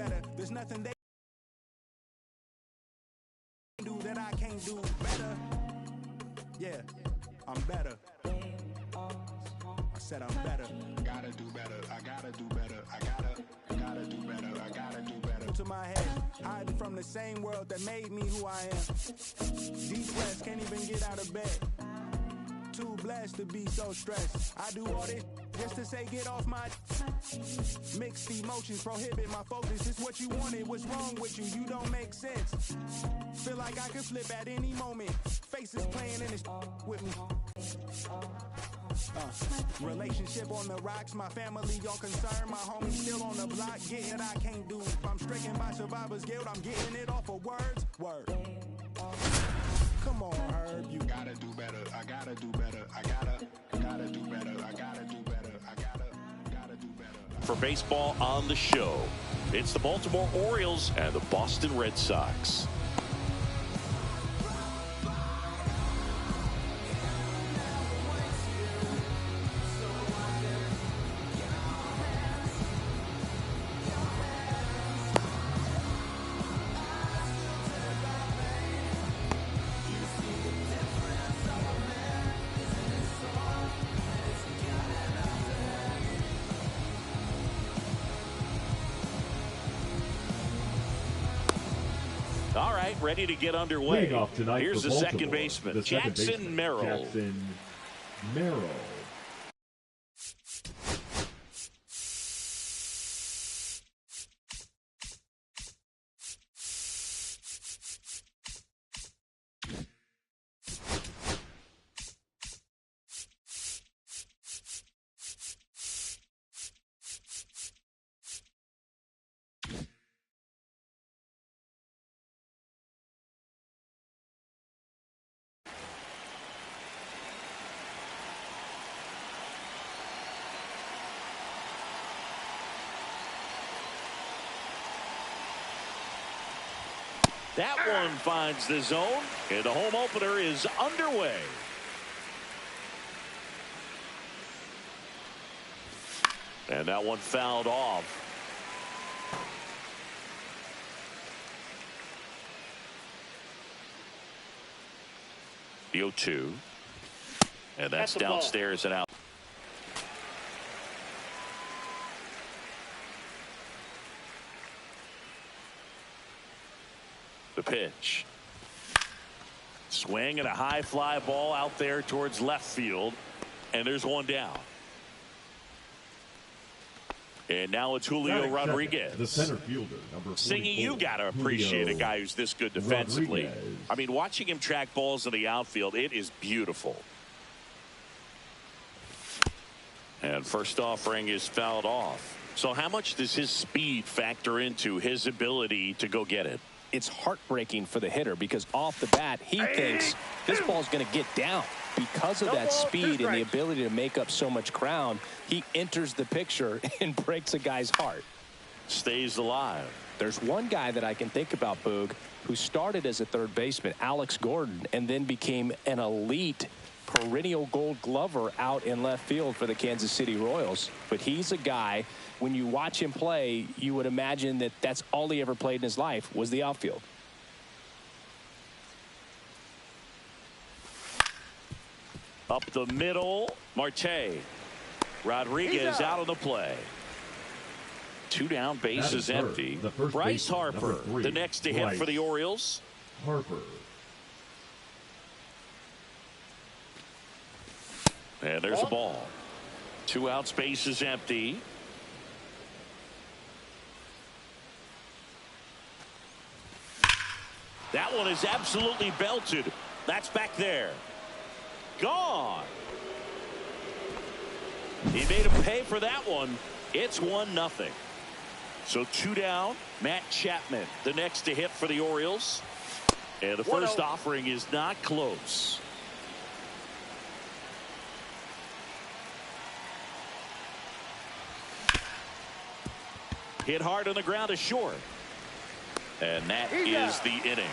better. There's nothing they do that I can't do better. Yeah, I'm better. I said I'm better. Gotta do better. I gotta do better. I gotta do better. I gotta do better. To my head, hiding from the same world that made me who I am. Depressed, can't even get out of bed. Too blessed to be so stressed. I do all this just to say get off my. Mixed emotions prohibit my focus. It's what you wanted. What's wrong with you? You don't make sense. Feel like I could flip at any moment. Faces playing in this with me. Relationship on the rocks, my family all concerned, my homies still on the block, getting it I can't do. If I'm stricken by survivor's guilt, I'm getting it off of words. Word. Come on, Herb, you gotta do better. I gotta do better. I gotta do better. I gotta do better. I gotta do better. For baseball on the show, it's the Baltimore Orioles and the Boston Red Sox. All right, ready to get underway. Leading off tonight Here's for the Baltimore, second baseman, the second Jackson baseman, Merrill. Jackson Merrill. That one finds the zone, and the home opener is underway. And that one fouled off. The 0-2. And that's downstairs and out. The pitch. Swing and a high fly ball out there towards left field. And there's one down. And now it's Julio Rodriguez. The center fielder, number 44. Singing, you got to appreciate a guy who's this good defensively. Rodriguez. I mean, watching him track balls in the outfield, it is beautiful. And first offering is fouled off. So how much does his speed factor into his ability to go get it? It's heartbreaking for the hitter because off the bat he thinks this ball's going to get down. Because of that speed and the ability to make up so much ground, he enters the picture and breaks a guy's heart. Stays alive. There's one guy that I can think about, Boog, who started as a third baseman, Alex Gordon, and then became an elite perennial Gold Glover out in left field for the Kansas City Royals. But he's a guy, when you watch him play, you would imagine that that's all he ever played in his life was the outfield. Up the middle, Marte. Rodriguez out on the play. Two down, bases empty. Bryce Harper, the next to hit for the Orioles. Harper. And there's a ball. Two outs, bases empty. That one is absolutely belted. That's back there. Gone. He made him pay for that one. It's 1-0. So two down. Matt Chapman, the next to hit for the Orioles. And the first offering is not close. Hit hard on the ground to short. And that is the inning.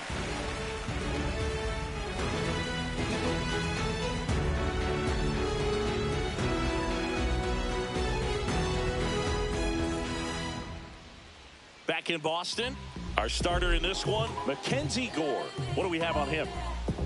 Back in Boston, our starter in this one, Mackenzie Gore. What do we have on him?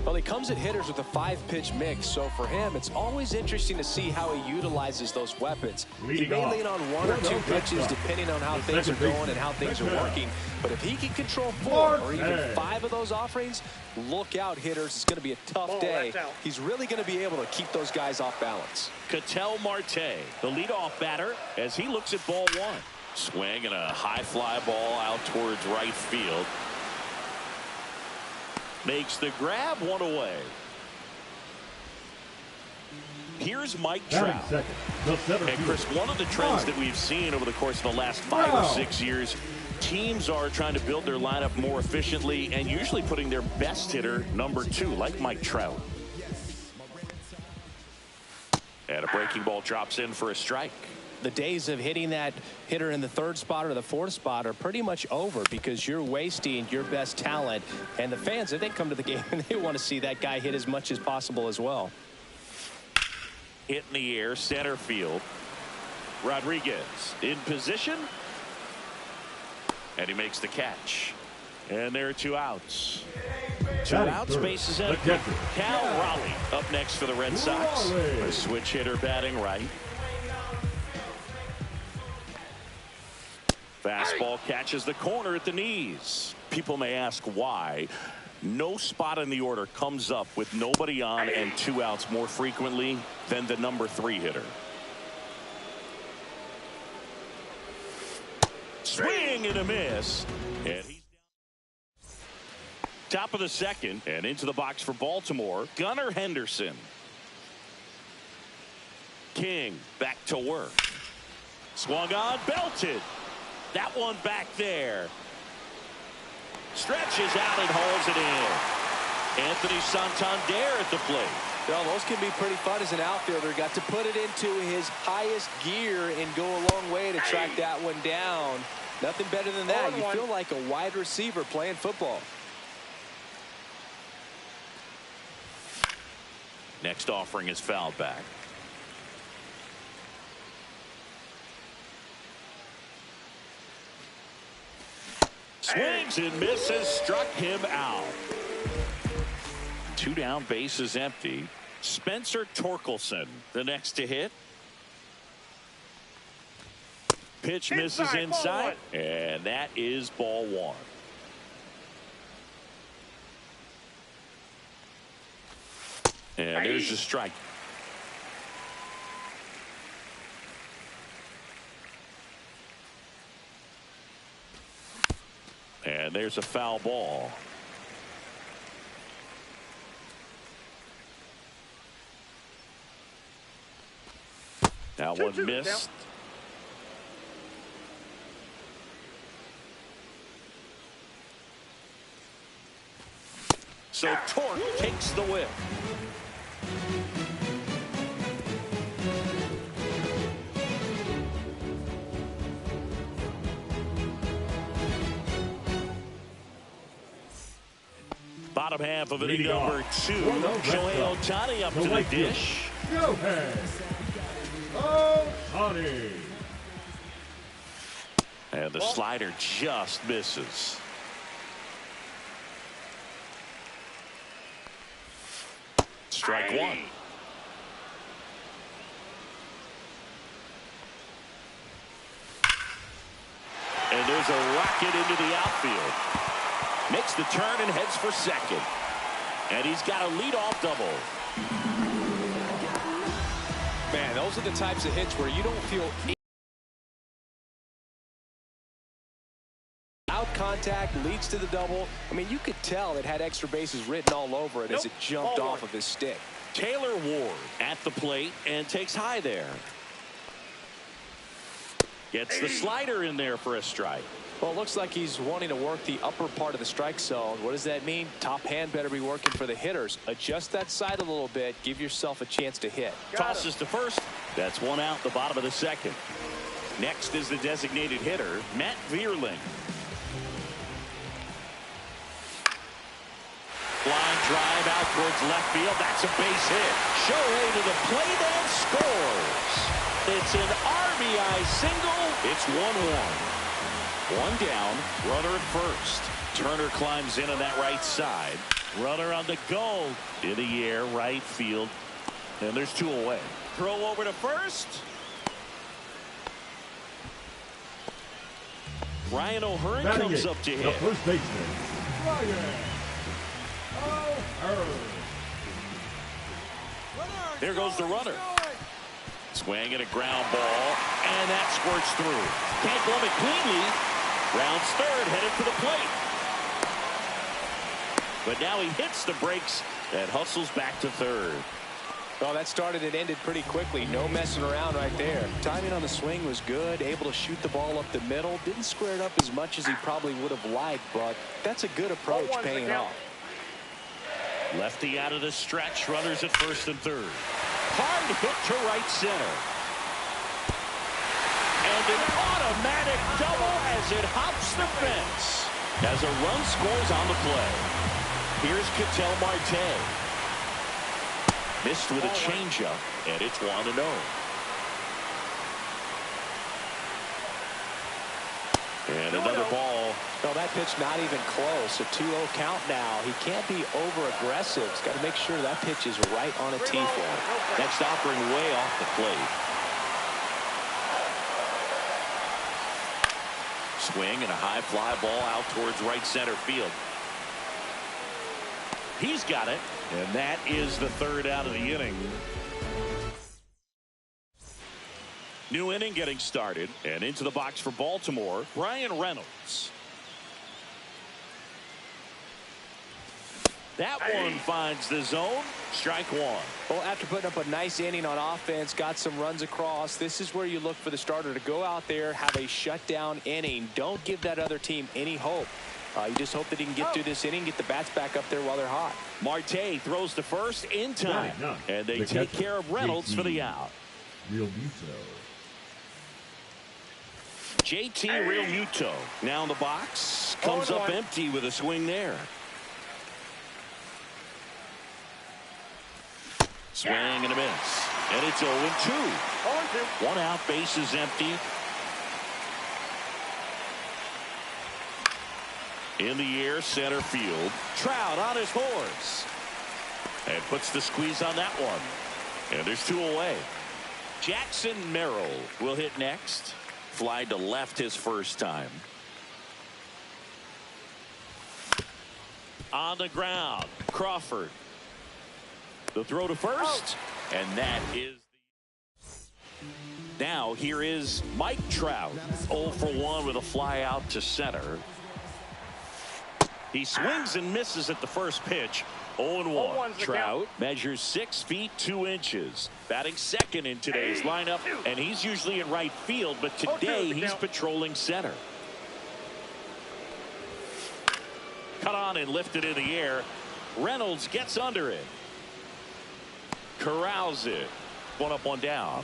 Well, he comes at hitters with a 5-pitch mix, so for him, it's always interesting to see how he utilizes those weapons. He may lean on 1 or 2 pitches depending on how things are going and how things are working. But if he can control 4 or even 5 of those offerings, look out, hitters. It's going to be a tough day. He's really going to be able to keep those guys off balance. Ketel Marte, the leadoff batter, as he looks at ball 1. Swing and a high fly ball out towards right field. Makes the grab, 1 away. Here's Mike Trout. And Chris, one of the trends that we've seen over the course of the last 5 or 6 years, teams are trying to build their lineup more efficiently and usually putting their best hitter number 2, like Mike Trout. And a breaking ball drops in for a strike. The days of hitting that hitter in the 3rd spot or the 4th spot are pretty much over because you're wasting your best talent. And the fans, if they come to the game, they want to see that guy hit as much as possible as well. Hit in the air, center field. Rodriguez in position. And he makes the catch. And there are 2 outs. 2 outs, bases empty. Cal Raleigh up next for the Red Sox. A switch hitter batting right. Fastball catches the corner at the knees. People may ask why. No spot in the order comes up with nobody on and 2 outs more frequently than the number 3 hitter. Swing and a miss. And he's down. Top of the 2nd and into the box for Baltimore, Gunnar Henderson. King back to work. Swung on, belted. That one back there. Stretches out and holds it in. Anthony Santander at the plate. Well, those can be pretty fun as an outfielder. Got to put it into his highest gear and go a long way to track that one down. Nothing better than that. You feel like a wide receiver playing football. Next offering is fouled back. Swings and misses, struck him out. 2 down, bases empty. Spencer Torkelson, the next to hit. Pitch misses inside, and that is ball 1. And there's a strike. And there's a foul ball. Now one missed. So Torque takes the whip. Bottom half of inning number 2. Shohei Ohtani up to the dish. Shohei Ohtani. And the slider just misses. Strike 1. And there's a rocket into the outfield. Makes the turn and heads for second. And he's got a leadoff double. Man, those are the types of hits where you don't feel out contact leads to the double. I mean, you could tell it had extra bases written all over it as it jumped off of his stick. Taylor Ward at the plate and takes high there. Gets the slider in there for a strike. Well, it looks like he's wanting to work the upper part of the strike zone. What does that mean? Top hand better be working for the hitters. Adjust that side a little bit. Give yourself a chance to hit. Tosses to first. That's 1 out, the bottom of the 2nd. Next is the designated hitter, Matt Vierling. Line drive out towards left field. That's a base hit. Shohei to the plate and scores. It's an RBI single. It's 1-1. One down, runner at first. Turner climbs in on that right side. Runner on the goal. In the air, right field. And there's two away. Throw over to first. Ryan O'Hearn comes up to hit. The first baseman, Ryan O'Hearn. There goes the runner. Swing and a ground ball, and that squirts through. Can't glove it cleanly. Rounds third, headed for the plate. But now he hits the brakes and hustles back to third. Well, that started and ended pretty quickly. No messing around right there. Timing on the swing was good. Able to shoot the ball up the middle. Didn't square it up as much as he probably would have liked, but that's a good approach paying off. Lefty out of the stretch. Runners at first and third. Hard hit to right center. And an automatic double as it hops the fence. As a run scores on the play. Here's Ketel Marte. Missed with a changeup, and it's 1-0. And another ball. No, that pitch not even close. A 2-0 count now. He can't be over-aggressive. He's got to make sure that pitch is right on a tee for him. Next offering way off the plate. Swing and a high fly ball out towards right center field. He's got it, and that is the third out of the inning. New inning getting started, and into the box for Baltimore, Brian Reynolds. That one finds the zone. Strike one. Well, after putting up a nice inning on offense, got some runs across, this is where you look for the starter to go out there, have a shutdown inning. Don't give that other team any hope. You just hope that he can get through this inning, get the bats back up there while they're hot. Marte throws to first in time, and they take care of Reynolds for the out. JT Realmuto now in the box, comes up empty with a swing there. Swing and a miss, and it's 0-2. 1 out, bases empty. In the air, center field. Trout on his horse. And puts the squeeze on that one. And there's 2 away. Jackson Merrill will hit next. Fly to left his first time. On the ground, Crawford. The throw to first. And that is. Now here is Mike Trout. 0 for 1 with a fly out to center. He swings and misses at the first pitch. 0-1. Trout measures 6 feet 2 inches. Batting second in today's lineup, and he's usually in right field, but today he's patrolling center. Cut on and lifted in the air. Reynolds gets under it. Corrals it. 1 up, 1 down.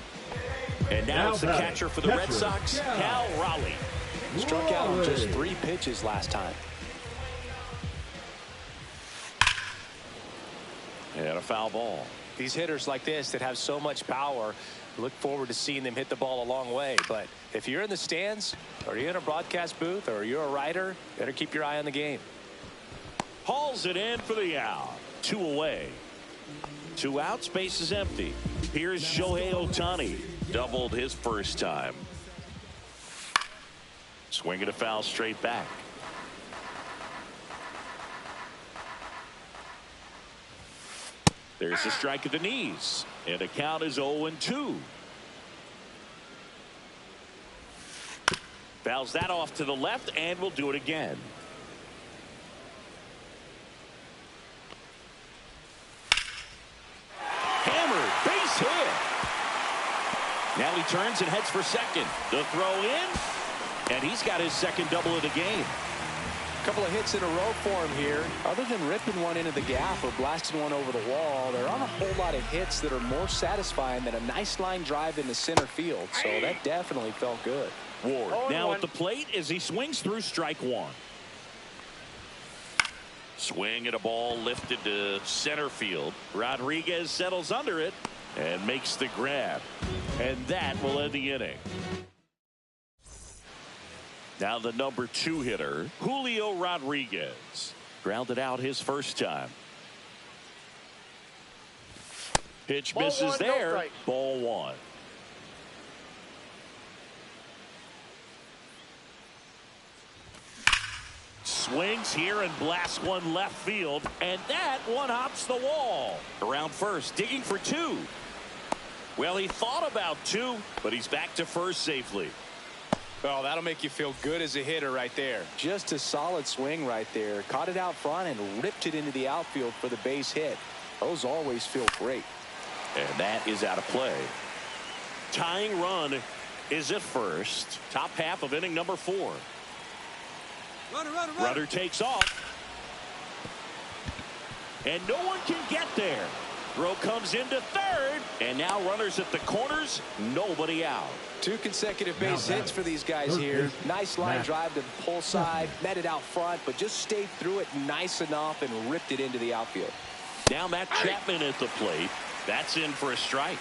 And now it's the catcher for the Red Sox, Cal Raleigh. Struck out on just 3 pitches last time. And a foul ball. These hitters like this that have so much power, look forward to seeing them hit the ball a long way. But if you're in the stands, or you're in a broadcast booth, or you're a writer, better keep your eye on the game. Hauls it in for the out. 2 away. 2 outs, base is empty. Here's Shohei Ohtani. Doubled his first time. Swinging a foul straight back. There's a strike at the knees, and the count is 0-2. Fouls that off to the left, and will do it again. Hammered, base hit. Now he turns and heads for second. The throw in, and he's got his second double of the game. Couple of hits in a row for him here. Other than ripping one into the gap or blasting one over the wall, there aren't a whole lot of hits that are more satisfying than a nice line drive into center field. So that definitely felt good. Ward now at the plate as he swings through strike 1. Swing at a ball lifted to center field. Rodriguez settles under it and makes the grab. And that will end the inning. Now the number 2 hitter, Julio Rodriguez. Grounded out his first time. Pitch misses there. Ball 1. Swings here and blasts one left field, and that one hops the wall. Around first, digging for 2. Well, he thought about 2, but he's back to first safely. Well, that'll make you feel good as a hitter right there. Just a solid swing right there. Caught it out front and ripped it into the outfield for the base hit. Those always feel great. And that is out of play. Tying run is at first. Top half of inning number 4. Runner takes off. And no one can get there. Throw comes into third. And now runners at the corners. Nobody out. 2 consecutive base hits for these guys here. Nice line drive to the pull side. Met it out front, but just stayed through it nice enough and ripped it into the outfield. Now Matt Chapman at the plate. That's in for a strike.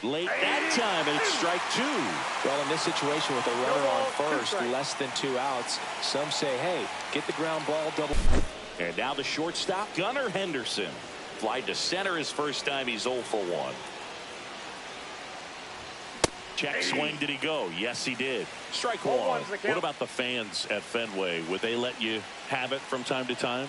Late that time, and it's strike 2. Well, in this situation with a runner on first, less than 2 outs, some say, hey, get the ground ball double. And now the shortstop, Gunnar Henderson. Fly to center his first time. He's 0 for 1. Check swing. Did he go? Yes, he did. Strike 1. What about the fans at Fenway? Would they let you have it from time to time?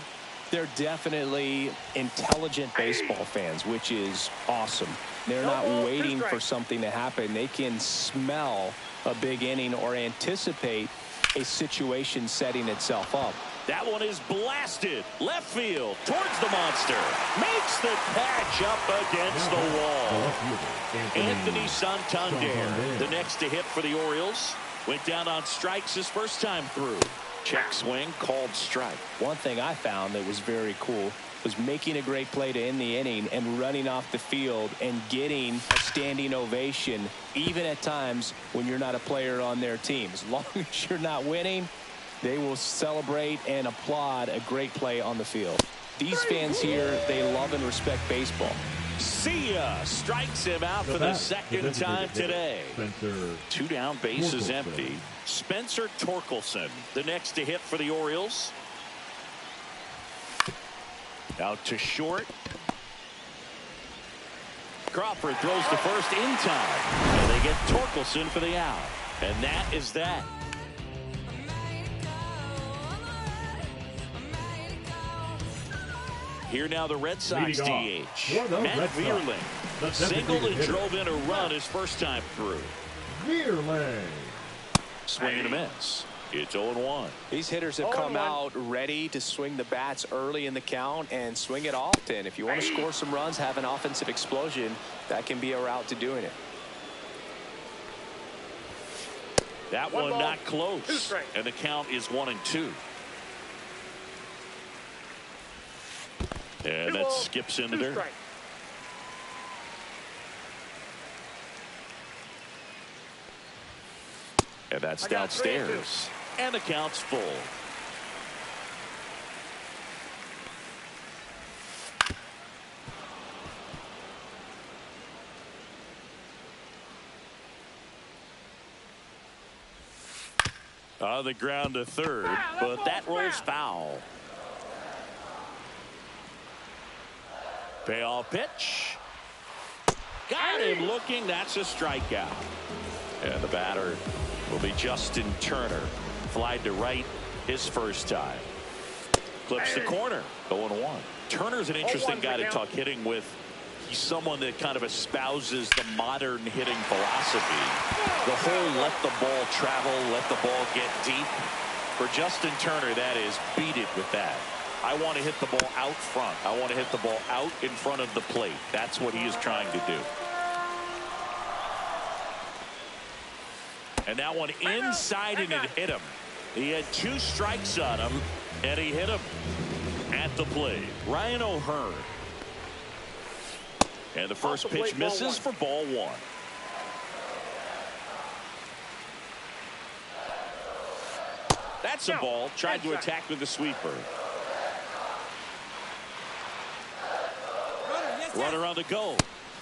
They're definitely intelligent baseball fans, which is awesome. They're not waiting for something to happen. They can smell a big inning or anticipate a situation setting itself up. That one is blasted left field towards the monster. Makes the catch up against the wall. Anthony Santander, the next to hit for the Orioles. Went down on strikes his first time through. Check swing, called strike. One thing I found that was very cool was making a great play to end the inning and running off the field and getting a standing ovation, even at times when you're not a player on their team. As long as you're not winning, they will celebrate and applaud a great play on the field. These fans here, they love and respect baseball. See ya. Strikes him out for the second time today. 2 down, bases empty. Spencer Torkelson, the next to hit for the Orioles. Out to short. Crawford throws to first in time. And they get Torkelson for the out. And that is that. Here now the Red Sox DH. Matt Vierling singled and drove in a run his first time through. Vierling. Swing and a miss. It's 0-1. These hitters have come out ready to swing the bats early in the count and swing it often. If you want to score some runs, have an offensive explosion, that can be a route to doing it. That one not close. And the count is 1-2. And that skips in the dirt. And that's downstairs. And the count's full. On the ground to third, but that rolls foul. Payoff pitch. Got him looking. That's a strikeout. And the batter will be Justin Turner. Flied to right his first time. Clips the corner. 0-1. Turner's an interesting guy to talk hitting with. He's someone that kind of espouses the modern hitting philosophy. The whole let the ball travel, let the ball get deep. For Justin Turner, that is beat it with that. I want to hit the ball out front. I want to hit the ball out in front of the plate. That's what he is trying to do. And that one inside and it hit him. He had 2 strikes on him and he hit him at the plate. Ryan O'Hearn. And the first pitch misses for ball 1. That's a ball. Tried to attack with the sweeper. Runner on the go.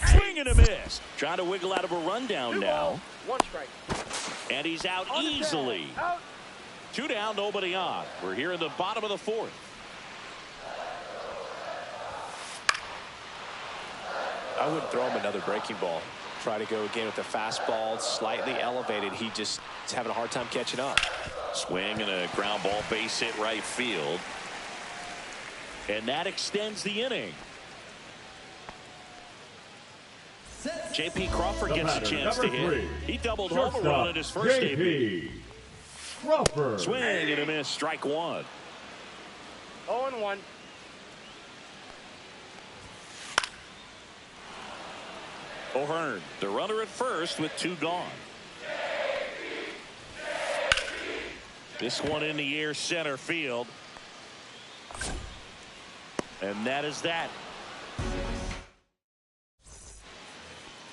Swing swing and a miss. Trying to wiggle out of a rundown now. 1 strike. And he's out easily. Out. 2 down, nobody on. We're here in the bottom of the 4th. I wouldn't throw him another breaking ball. Try to go again with the fastball slightly elevated. He just is having a hard time catching up. Swing and a ground ball, base hit right field. And that extends the inning. J.P. Crawford gets a chance to hit. He doubled home a run in his first debut. Crawford. Swing and a miss, strike 1. 0-1. O'Hearn, the runner at first with 2 gone. This one in the air, center field. And that is that.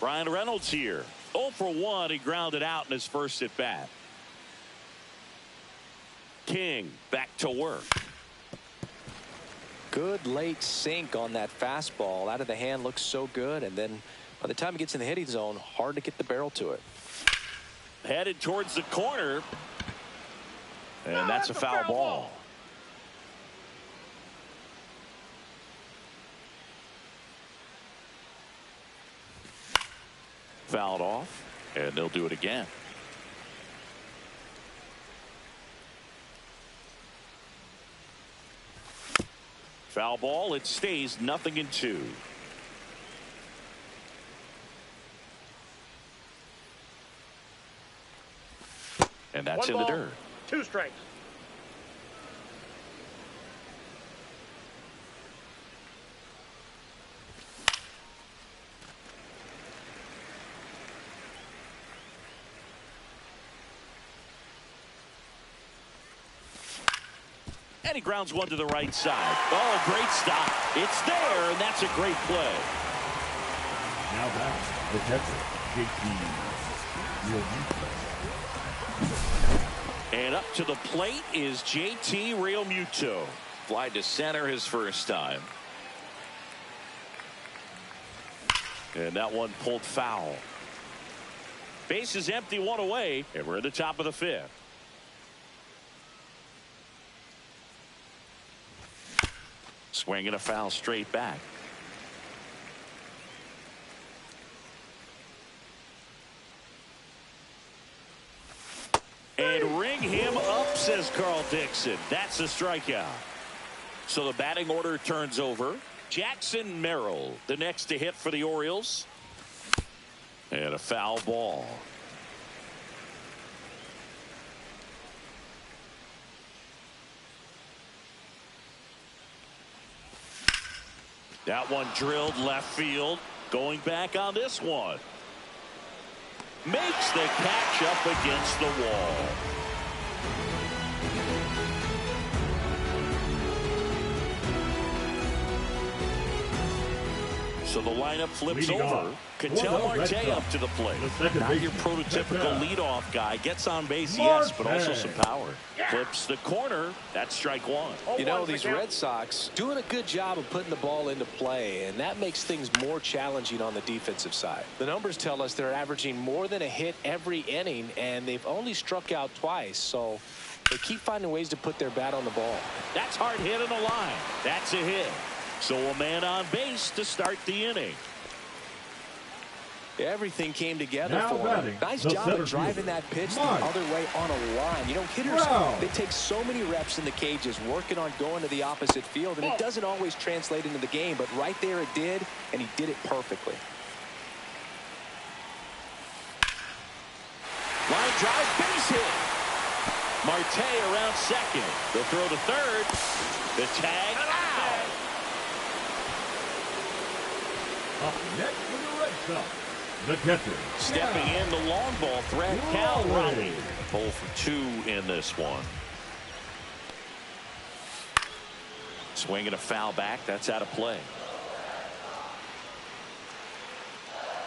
Brian Reynolds here. 0 for 1. He grounded out in his first at bat. King back to work. Good late sink on that fastball. Out of the hand, looks so good. And then by the time he gets in the hitting zone, hard to get the barrel to it. Headed towards the corner. And that's a foul ball. Fouled off, and they'll do it again. Foul ball. It stays 0-2. And that's in the dirt. 2 strikes. And he grounds one to the right side. Oh, a great stop. It's there, and that's a great play. Now back, the catcher, J.P. And up to the plate is J.T. Realmuto. Fly to center his first time. And that one pulled foul. Base is empty, 1 away, and we're at the top of the 5th. Swing and a foul straight back. And ring him up, says Carl Dixon. That's a strikeout. So the batting order turns over. Jackson Merrill, the next to hit for the Orioles. And a foul ball. That one drilled left field. Going back on this one. Makes the catch up against the wall. So the lineup flips over. Ketel Marte up to the plate. Not your prototypical leadoff guy. Gets on base, yes, but also some power. Flips the corner. That's strike 1. You know, these Red Sox doing a good job of putting the ball into play, and that makes things more challenging on the defensive side. The numbers tell us they're averaging more than a hit every inning, and they've only struck out twice, so they keep finding ways to put their bat on the ball. That's hard hit on the line. That's a hit. So a man on base to start the inning. Everything came together Now for him. Nice job of driving that pitch the other way on a line. You know, hitters, they take so many reps in the cages working on going to the opposite field, and it doesn't always translate into the game, but right there it did, and he did it perfectly. Line drive, base hit. Marte around second. The throw to third. The tag out. Up next for the Red Sox, the catcher. Stepping in the long ball threat, Cal Raleigh. 0 for 2 in this one. Swinging a foul back. That's out of play.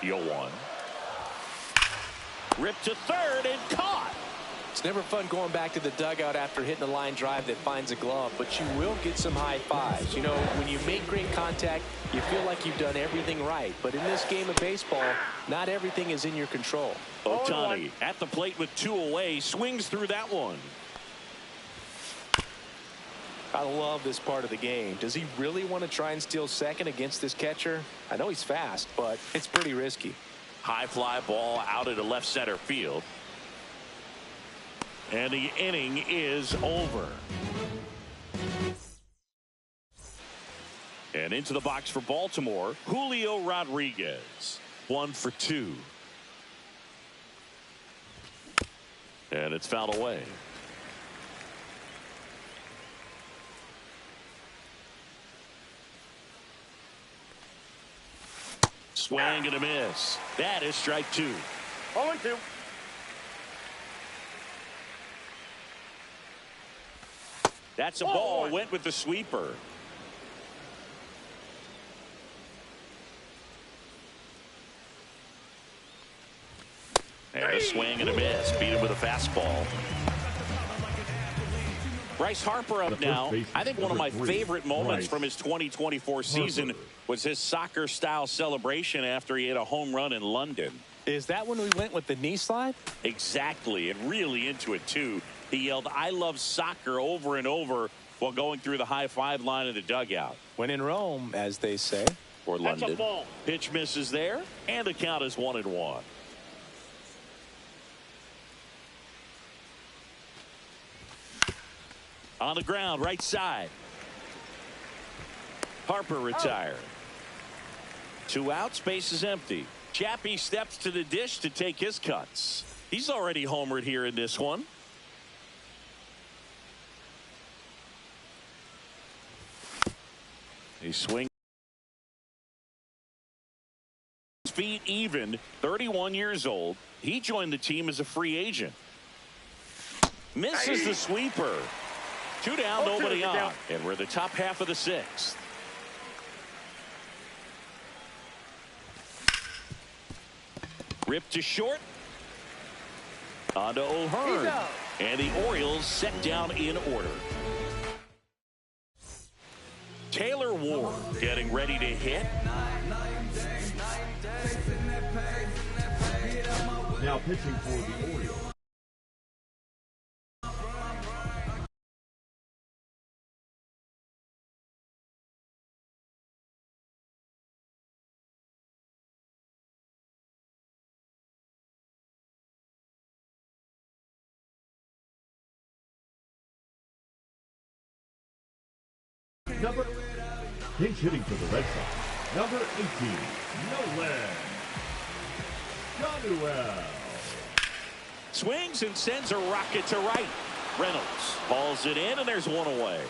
0-1. Ripped to third and caught. It's never fun going back to the dugout after hitting a line drive that finds a glove, but you will get some high fives. You know, when you make great contact, you feel like you've done everything right. But in this game of baseball, not everything is in your control. Ohtani at the plate with 2 away, swings through that one. I love this part of the game. Does he really want to try and steal second against this catcher? I know he's fast, but it's pretty risky. High fly ball out into left center field. And the inning is over. And into the box for Baltimore, Julio Rodriguez. 1 for 2. And it's fouled away. Swing and a miss. That is strike 2. 0-2. That's a ball. Went with the sweeper. And a swing and a miss. Beat him with a fastball. Bryce Harper up now. I think one of my favorite moments from his 2024 season was his soccer-style celebration after he hit a home run in London. Is that when we went with the knee slide? Exactly, and really into it, too. He yelled, "I love soccer," over and over while going through the high-five line of the dugout. When in Rome, as they say. Or London. That's a ball. Pitch misses there, and the count is 1-1. On the ground, right side. Harper retired. 2 outs, base is empty. Chappie steps to the dish to take his cuts. He's already homered here in this one. He swings. Feet even, 31 years old. He joined the team as a free agent. Misses the sweeper. 2 down, nobody on. And we're the top half of the 6th. Ripped to short. On to O'Hearn. And the Orioles set down in order. Taylor Ward getting ready to hit. Now pitching for the Orioles. Number pinch hitting for the Red Sox. Number 18, Nolan Jonuel. Swings and sends a rocket to right. Reynolds hauls it in, and there's 1 away.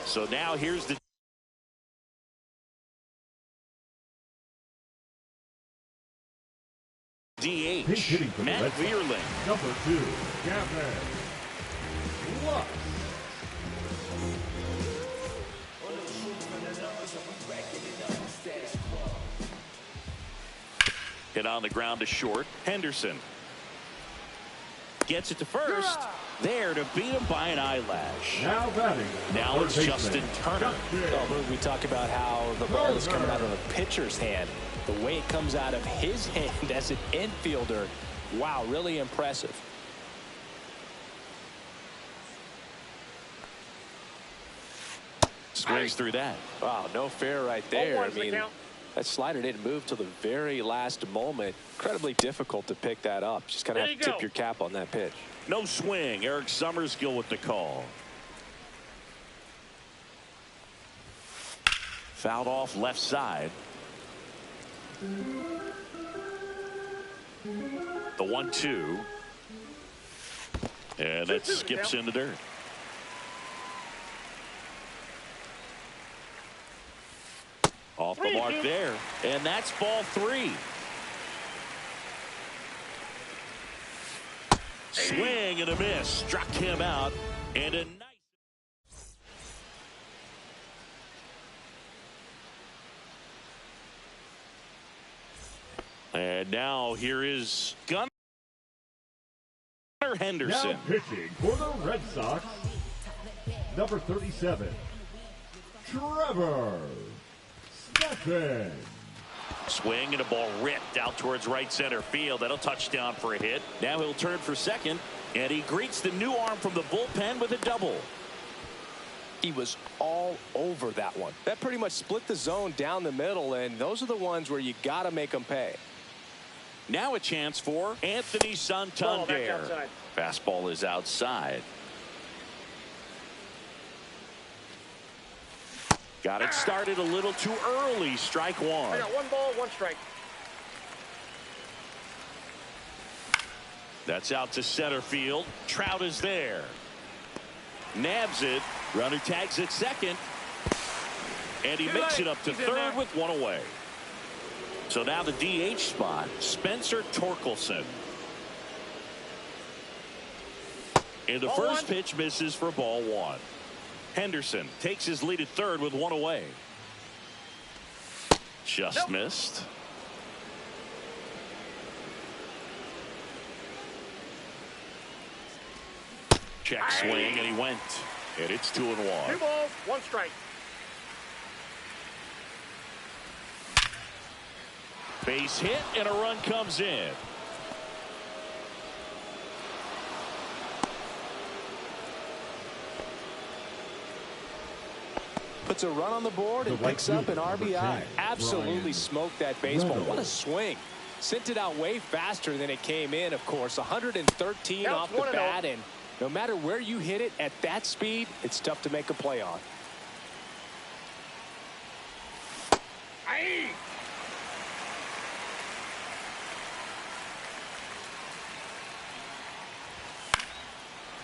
So now here's the DH, Matt Vierling. Number 2, Gavin Lux. Hit on the ground to short. Henderson gets it to first. There to beat him by an eyelash. Now batting. Now it's Justin Turner. We talk about how the ball is coming out of the pitcher's hand. The way it comes out of his hand as an infielder. Wow, really impressive. Swings through that. Wow, no fair right there. I mean, that slider didn't move till the very last moment. Incredibly difficult to pick that up. Just kind of have to tip your cap on that pitch. No swing. Eric Summerskill with the call. Fouled off left side. The 1-2. And that skips into dirt. Off the mark there. And that's ball 3. Swing and a miss. Struck him out. And a nice. And now here is Gunnar Henderson. Now pitching for the Red Sox, number 37, Trevor Stephan. Swing and a ball ripped out towards right center field. That'll touchdown for a hit. Now he'll turn for second, and he greets the new arm from the bullpen with a double. He was all over that one. That pretty much split the zone down the middle, and those are the ones where you got to make them pay. Now a chance for Anthony Santander. Fastball is outside. Got it started a little too early. Strike one. I got 1 ball, 1 strike. That's out to center field. Trout is there. Nabs it. Runner tags at second. And he makes it up to third with 1 away. So now the DH spot, Spencer Torkelson. And the first pitch misses for ball 1. Henderson takes his lead at third with 1 away. Just missed. Check swing, and he went. And it's 2-1. 2 balls, 1 strike. Base hit, and a run comes in. Puts a run on the board and picks up an RBI. Absolutely smoked that baseball. What a swing. Sent it out way faster than it came in, of course. 113 off the bat, and no matter where you hit it at that speed, it's tough to make a play on.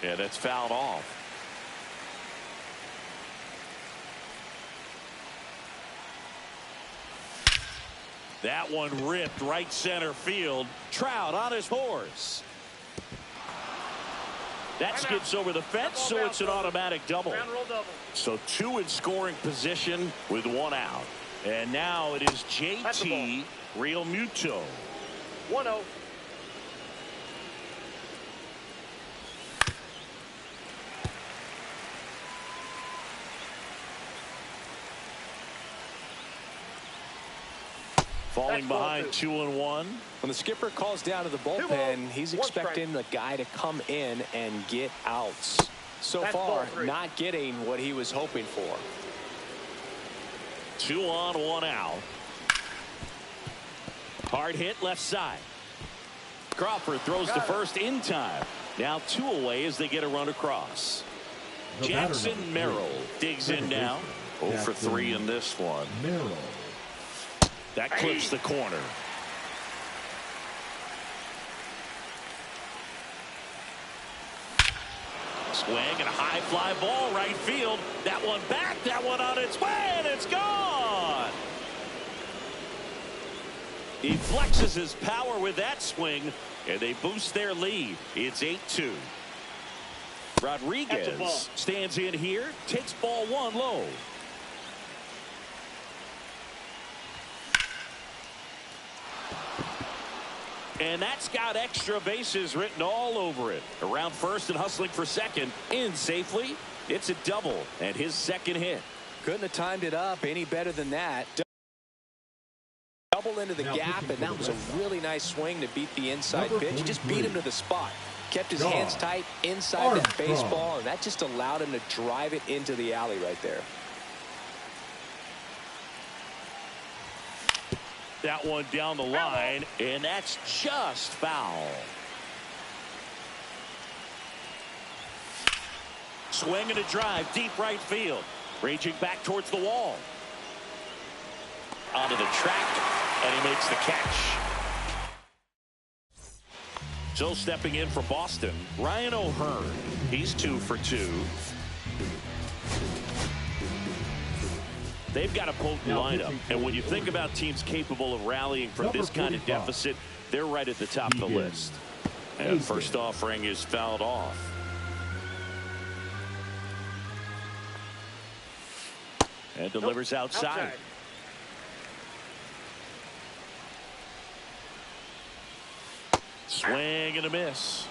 Yeah, that's fouled off. That one ripped right center field. Trout on his horse. That skips over the fence, so it's an automatic double. So 2 in scoring position with 1 out. And now it is JT Realmuto. 1-0. Falling behind 2-1. When the skipper calls down to the bullpen, he's expecting the guy to come in and get outs. So far, not getting what he was hoping for. 2 on, 1 out. Hard hit left side. Crawford throws to first in time. Now 2 away as they get a run across. Jackson Merrill digs in now. 0 for 3 in this one. That clips the corner. Swing and a high fly ball right field. That one back, that one on its way, and it's gone. He flexes his power with that swing, and they boost their lead. It's 8-2. Rodriguez stands in here, takes ball 1 low. And that's got extra bases written all over it. Around first and hustling for second. In safely. It's a double and his second hit. Couldn't have timed it up any better than that. Double into the gap, and that was a really nice swing to beat the inside pitch. He just beat him to the spot. Kept his hands tight inside that baseball, and that just allowed him to drive it into the alley right there. That one down the line, and that's just foul. Swing and a drive, deep right field. Raging back towards the wall. Onto the track, and he makes the catch. So stepping in for Boston, Ryan O'Hearn. He's 2 for 2. They've got a potent lineup, and when you think about teams capable of rallying from this kind of deficit, they're right at the top of the list. And first offering is fouled off. And delivers outside. Swing and a miss.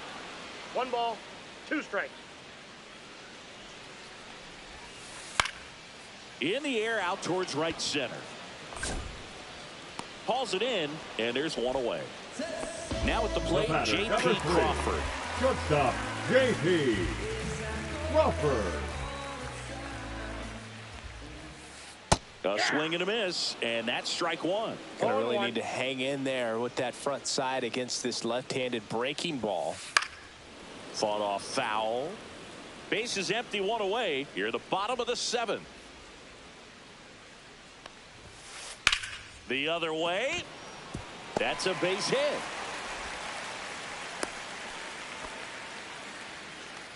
1 ball, 2 strikes. In the air out towards right center. Hauls it in, and there's one away. Now at the plate, J.P. Crawford. Shortstop, J.P. Crawford. A swing and a miss, and that's strike one. Gonna really need to hang in there with that front side against this left-handed breaking ball. Fought off foul. Base is empty, one away. You're at the bottom of the 7th. The other way. That's a base hit.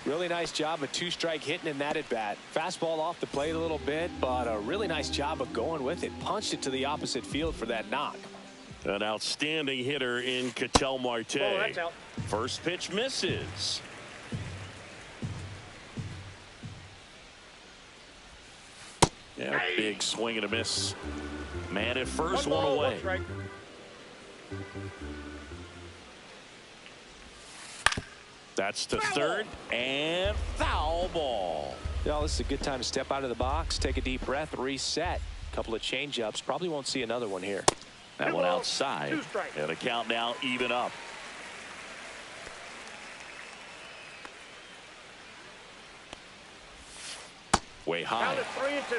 Really nice job of 2-strike hitting in that at bat. Fastball off the plate a little bit, but a really nice job of going with it. Punched it to the opposite field for that knock. An outstanding hitter in Ketel Marte. Oh, that's out. First pitch misses. Yeah, big swing and a miss. Man at first, 1 ball, one away. 1 strike. That's to third and foul ball. Well, this is a good time to step out of the box, take a deep breath, reset. Couple of change-ups. Probably won't see another one here. That one outside. 2 strikes. And a count now even up. Way high. Count at 3 and 2.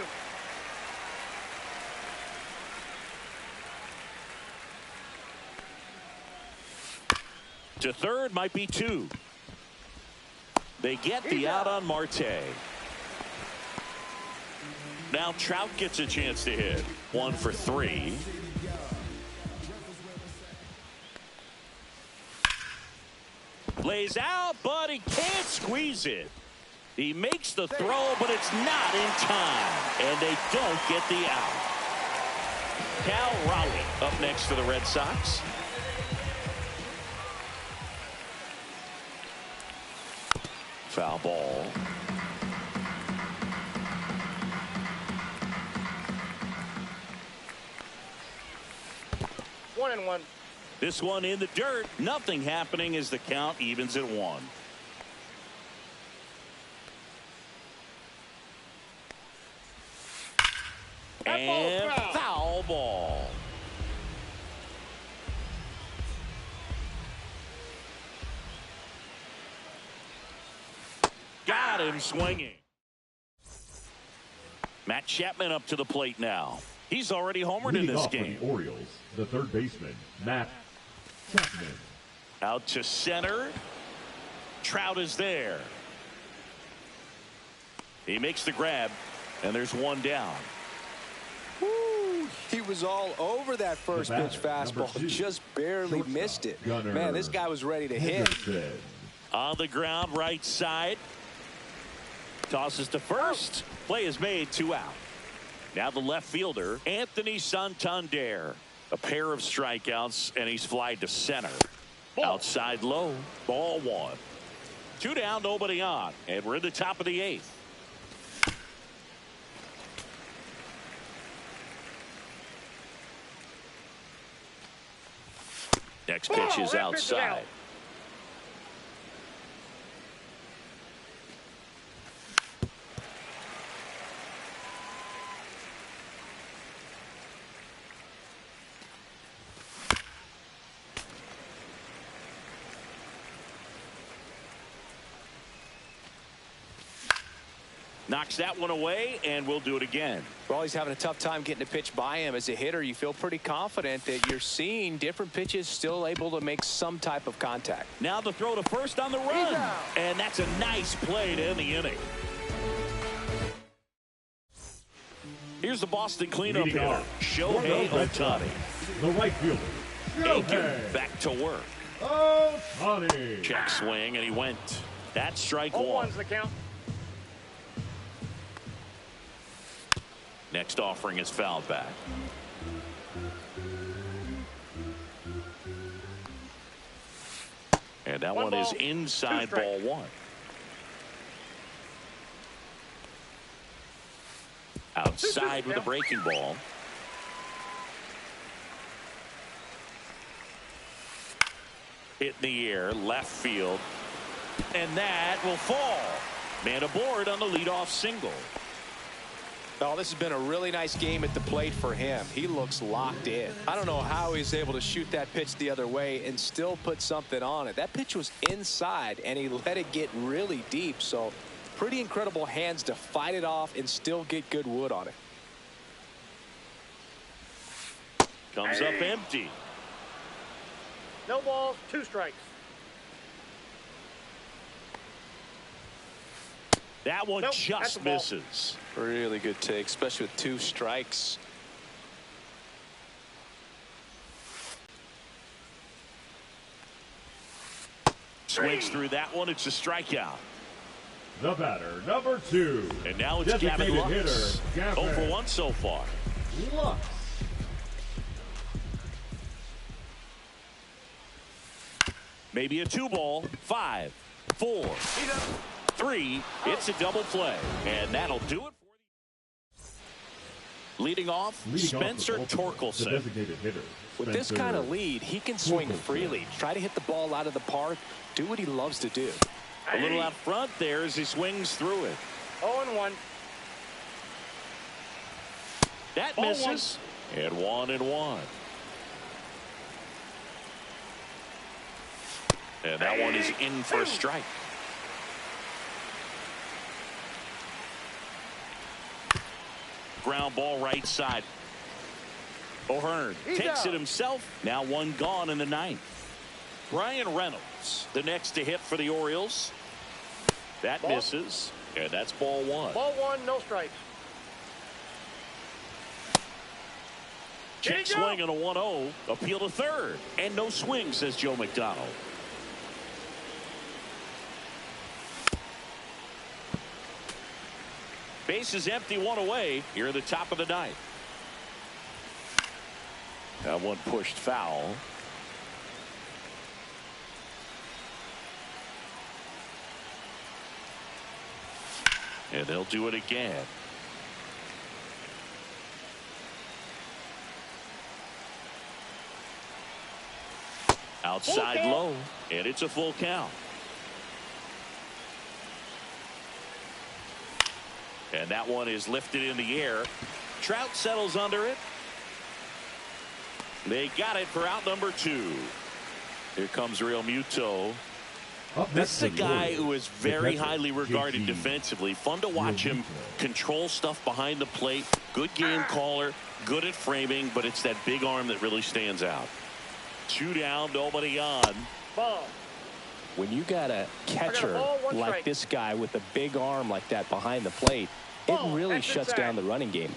To third might be 2. They get the out on Marte. Now Trout gets a chance to hit. 1 for 3. Lays out, but he can't squeeze it. He makes the throw, but it's not in time. And they don't get the out. Cal Raleigh up next for the Red Sox. Foul ball. One and one. This one in the dirt. Nothing happening as the count evens at 1. And foul ball. Got him swinging. Matt Chapman up to the plate now. He's already homered in this game. For the Orioles, the third baseman, Matt Chapman. Out to center. Trout is there. He makes the grab, and there's one down. Woo, he was all over that first pitch fastball. Just barely missed it. Man, this guy was ready to hit. On the ground, right side. Tosses to first. Play is made, 2 out. Now the left fielder, Anthony Santander. A pair of strikeouts, and he's flied to center. Outside low, ball 1. 2 down, nobody on, and we're in the top of the 8th. Next pitch is outside. Knocks that one away, and we'll do it again. Well, he's having a tough time getting a pitch by him. As a hitter, you feel pretty confident that you're seeing different pitches still able to make some type of contact. Now the throw to first on the run. And that's a nice play to end the inning. Here's the Boston cleanup hitter, Shohei Ohtani. The right fielder, Shohei back to work. Ohtani. Check swing, and he went. That's strike 1. 0-1's the count. Next offering is fouled back. And that one is inside ball 1. Outside with a breaking ball. Hit in the air, left field. And that will fall. Man aboard on the leadoff single. Oh, this has been a really nice game at the plate for him. He looks locked in. I don't know how he's able to shoot that pitch the other way and still put something on it. That pitch was inside, and he let it get really deep. So pretty incredible hands to fight it off and still get good wood on it. Comes up empty. No balls, 2 strikes. That one Nope, just misses. Really good take, especially with 2 strikes. Swings through that one. It's a strikeout. The batter, number 2. And now it's Gavin Designated Lux. hitter, Gavin 0 for 1 so far. Lux. Maybe a 2-ball. 5, 4, 3. It's a double play. And that'll do it for leading off, Spencer Torkelson. Designated hitter. With this kind of lead, he can swing freely, try to hit the ball out of the park, do what he loves to do. A little out front there as he swings through it. 0-1. That misses. And 1-1. And that one is in for a strike. Ground ball right side. O'Hearn takes it himself. Now 1 gone in the 9th. Brian Reynolds, the next to hit for the Orioles. That misses. And that's ball 1. Ball 1, no strikes. Check swing on a 1-0. Appeal to third. And no swing, says Joe McDonald. Base is empty, 1 away here at the top of the 9th. That one pushed foul. And they'll do it again. Outside low, and it's a full count. And that one is lifted in the air. Trout settles under it. They got it for out number 2. Here comes Real Muto. This is a guy who is very highly regarded defensively. Fun to watch him control stuff behind the plate. Good game caller. Good at framing, but it's that big arm that really stands out. 2 down, nobody on. Ball. When you got a catcher like this guy with a big arm like that behind the plate, it really shuts down the running game.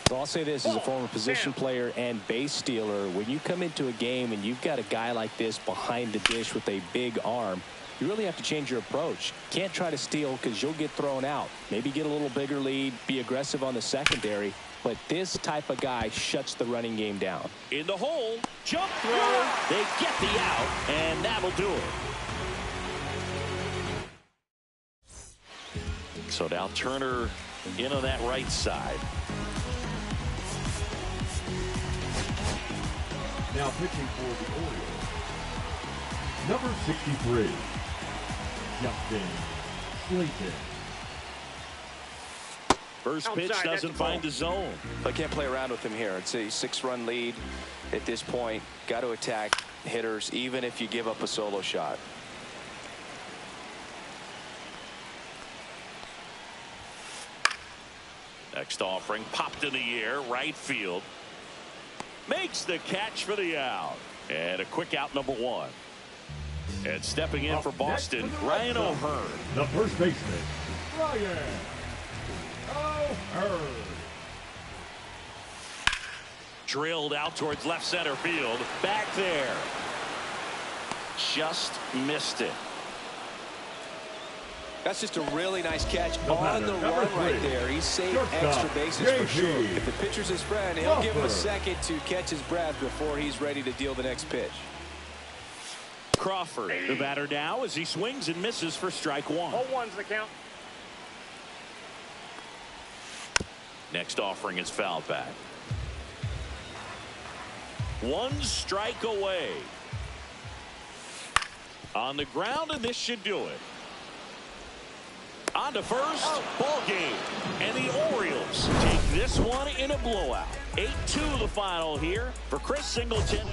So I'll say this as a former position player and base stealer, when you come into a game and you've got a guy like this behind the dish with a big arm, you really have to change your approach. Can't try to steal because you'll get thrown out. Maybe get a little bigger lead, be aggressive on the secondary. But this type of guy shuts the running game down. In the hole, jump throw. They get the out, and that'll do it. So now Turner in on that right side. Now pitching for the Orioles, number 63, Justin Slayton. First pitch doesn't find the zone. I can't play around with him here. It's a 6-run lead at this point. Got to attack hitters, even if you give up a solo shot. Next offering popped in the air, right field. Makes the catch for the out. And a quick out, number 1. And stepping in for Boston, Ryan O'Hearn. The first baseman, Ryan O'Hearn. Drilled out towards left center field. Back there. Just missed it. That's just a really nice catch on the run right there. He saved extra bases for sure. If the pitcher's his friend, he'll give him a second to catch his breath before he's ready to deal the next pitch. Crawford, the batter now, as he swings and misses for strike 1. 0-1's the count. Next offering is fouled back. 1 strike away. On the ground, and this should do it. On to first, ball game. And the Orioles take this one in a blowout. 8-2 the final here for Chris Singleton.